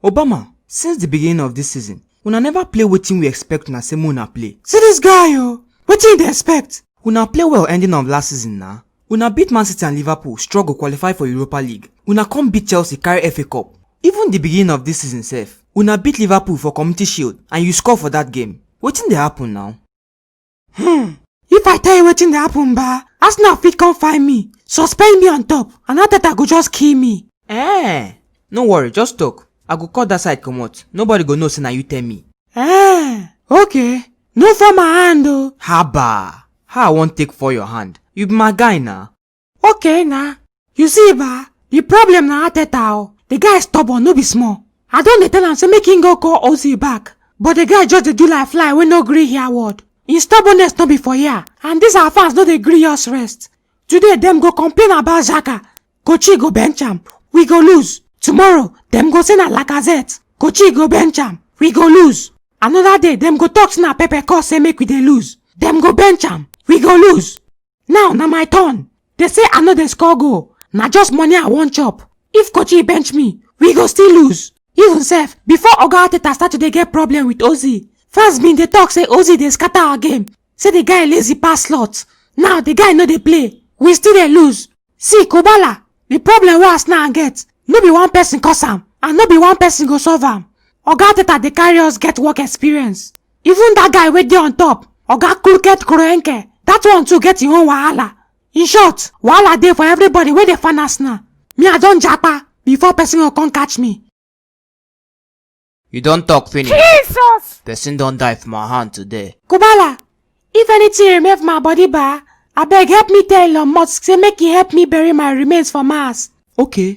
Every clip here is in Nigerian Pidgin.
Obama, since the beginning of this season, una never play wetin we expect una say una play. See this guy oh, wetin dey expect? Una play well ending of last season na. Una beat Man City and Liverpool, struggle qualify for Europa League. Una come beat Chelsea, carry FA Cup. Even the beginning of this season sef, una beat Liverpool for Community Shield and you score for that game. Wetin dey happen now? If I tell you wetin dey happen ba, Arsenal fit come find me, suspend me on top, and Arteta go just kill me. No worry, just talk. I go cut that side comot. Nobody go know say na you tell me. Okay. No for my hand oh. Haba, how I wan take for your hand? You be my guy na. Okay na. You see ba, the problem na Arteta oh. The guy stubborn, no be small. I don dey tell am say make him go call Ozil back, but the guy just dey do like fly wey no gree hear word. Him stubbornness no be for here, and dis our fans no dey gree us rest. Today dem go complain about Xhaka. Kochi go bench am, we go lose. Tomorrow dem go say na Lacazette. Kochi go bench am, we go lose. Another day dem go talk say na Pepe cause say make we dey lose. Dem go bench am, we go lose. Now na my turn. They say I no dey score goal, na just money I wan chop. If Kochi bench me, we go still lose. Even sef, before Oga Arteta start to dey get problem with Ozil, first bin dey talk say Ozil dey scatter our game, say the guy lazy pass slot. Now the guy no dey play, we still dey lose. See Kubala, the problem wey Arsenal get, no be one person cause am, and no be one person go solve am. Oga Arteta dey carry us get work experience. Even that guy wey dey on top, Oga Kulket Kroenke, that one too get him own wahala. In short, wahala dey for everybody wey dey fan Arsenal. Me I don japa before person go come catch me. You don talk finish. Jesus! Person don die for my hand today. Kubala, if anything remain for my body ba, abeg help me tell Elon Musk say make he help me bury my remains for Mars. Okay.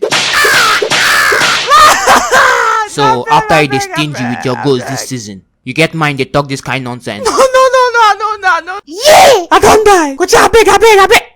So after you dey stingy with your goals this season, you get mind dey talk this kind nonsense? No. Yeah! I don die. Kochi abeg.